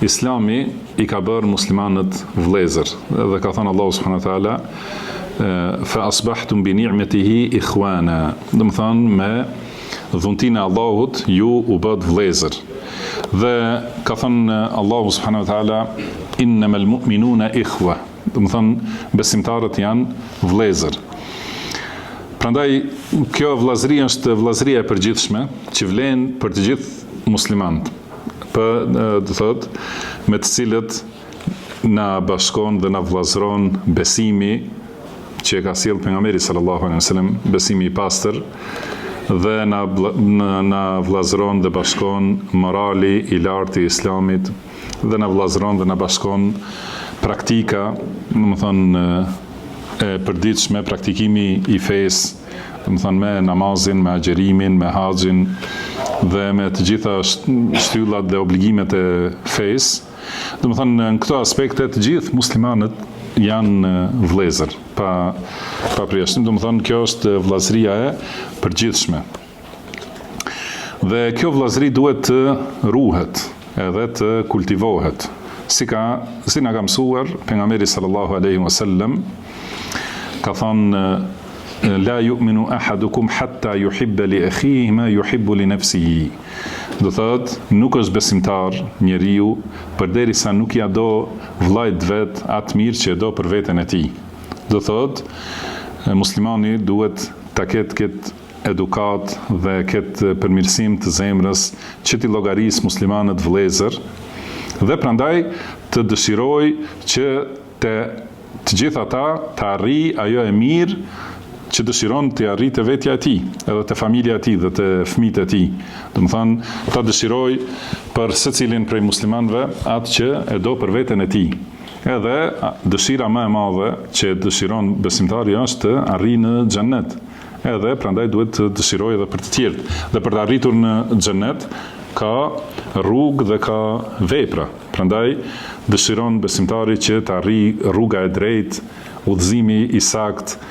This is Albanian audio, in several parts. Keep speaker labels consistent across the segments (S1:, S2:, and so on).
S1: Islami i ka bërë muslimanët vëllezër, dhe ka thënë Allahu subhanahu wa taala fa asbahtum bi ni'matihi ikhwana. Do të thonë me dhuntinë e Allahut ju u bët vëllezër. Dhe ka thënë Allahu subhanahu wa taala innamal mu'minuna ikhwa. Do të thonë besimtarët janë vëllezër. Prandaj kjo vëllazëri është vëllazëria e përgjithshme që vlen për të gjithë muslimanët. Do thot me të cilët na bashkon dhe na vëllazëron besimi që e ka sjell pejgamberi sallallahu alaihi wasallam, besimi i pastër, dhe na vëllazëron dhe bashkon morali i lartë i Islamit, dhe na vëllazëron dhe na bashkon praktika, domethënë e përditshme, praktikimi i fesë, domethënë me namazin, me agjerimin, me haxhin dhe me të gjitha shtyllat dhe obligimet e fesë. Domethënë në këto aspekte të gjithë muslimanët janë vëllezër, pa përjashtim. Domethënë kjo është vëllazëria e përgjithshme. Dhe kjo vëllazëri duhet të ruhet, edhe të kultivohet. Si na ka mësuar pejgamberi sallallahu alaihi wasallam, ka thënë la yu'minu ahadukum hatta yuhibba li akhihi ma yuhibbu li nafsihi. Do thot, nuk është besimtar njeriu përderisa nuk ja do vllajt vet atë mirë që e do për veten e tij. Do thot, muslimani duhet ta ketë këtë edukat dhe këtë përmirësim të zemrës që t'i llogaris muslimanët vëllezër, dhe prandaj të dëshiroj që të gjithë ata të arrijë ajo e mirë që dëshiron të arrijë të vetja e tij, edhe të familja e tij dhe të fëmijët e tij. Domethënë, ta dëshiroj për secilin prej muslimanëve atë që e do për veten e tij. Edhe dëshira më e madhe që dëshiron besimtari është të arrijë në xhennet. Edhe prandaj duhet të dëshirojë edhe për të tjerët. Dhe për të arritur në xhennet ka rrugë dhe ka vepra. Prandaj dëshiron besimtari që të arrijë rruga e drejtë, udhëzimi i saktë,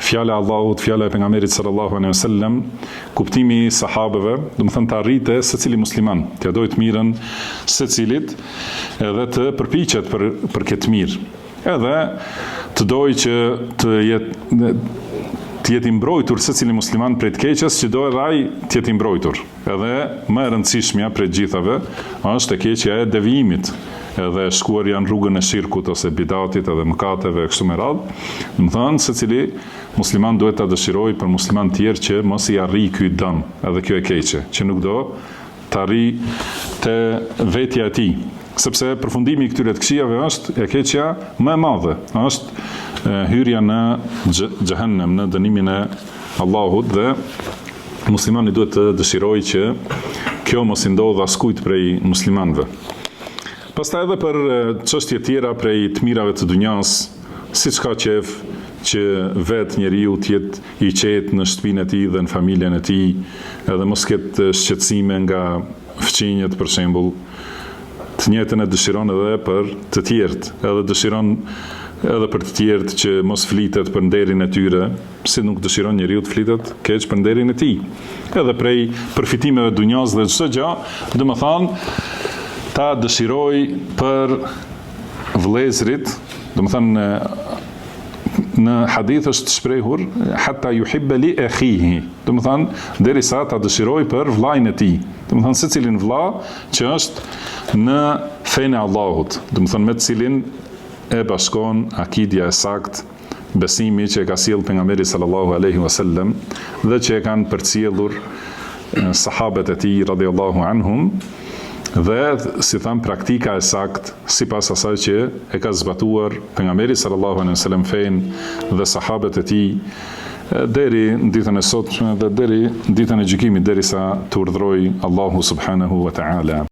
S1: fjala e Allahut, fjala e pejgamberit sallallahu alaihi wasallam, kuptimi i sahabeve, do të thënë të arrite secili musliman, t'ia dojë të mirën secilit, edhe të përpiqet për këtë mirë. Edhe të dojë që të jetë i mbrojtur secili musliman prej të keqes, që do edhe ai të jetë i mbrojtur. Edhe më e rëndësishmja prej gjithave është e keqja e devijimit, edhe shkuarja në rrugën e shirkut ose bidatit edhe mëkateve kështu me radhë. Do të thënë secili musliman duhet ta dëshirojë për musliman tjerë që mos i arrijë ky dëm, edhe kjo e keqe, që nuk do të arrijë te vetja e tij. Sepse përfundimi i këtyre të këqijave është e keqja më e madhe, është hyrja në xhehenem, në dënimin e Allahut, dhe muslimani duhet të dëshirojë që kjo mos i ndodhë askujt prej muslimanëve. Pastaj edhe për çështje tjera prej të mirave të dunjas, siç ka qef që vetë njeriu të jetë i qetë në shtëpinë e tij dhe në familjen e tij, edhe mos ketë shqetësime nga fëmijët për shembull. Të njëjtën e dëshiron edhe për të tjerët, edhe dëshiron edhe për të tjerët që mos flitet për nderin e tyre, si nuk dëshiron njeriu të flitet keq për nderin e tij. Edhe prej përfitimeve dunjas dhe çdo gjë, domethënë ta dëshiroj për vëllezrit, domethënë në hadith është shprehur hatta yuhibba li akhihi, domethënë derisa ta dëshiroj për vllajën e tij. Domethënë secilin vëlla që është në fenë e Allahut, domethënë me të cilin e bashkon akidja e saktë, besimi që e ka sjell pejgamberi sallallahu alaihi wasallam dhe që e kanë përcjellur sahabët e tij radhiyallahu anhum, dhe si tham praktika e saktë sipas asaj që e ka zbatuar pejgamberi sallallahu alaihi wasallam fenë dhe sahabët e tij deri në ditën e sotme dhe deri në ditën e gjykimit, derisa të urdhërojë Allahu subhanahu wa ta'ala.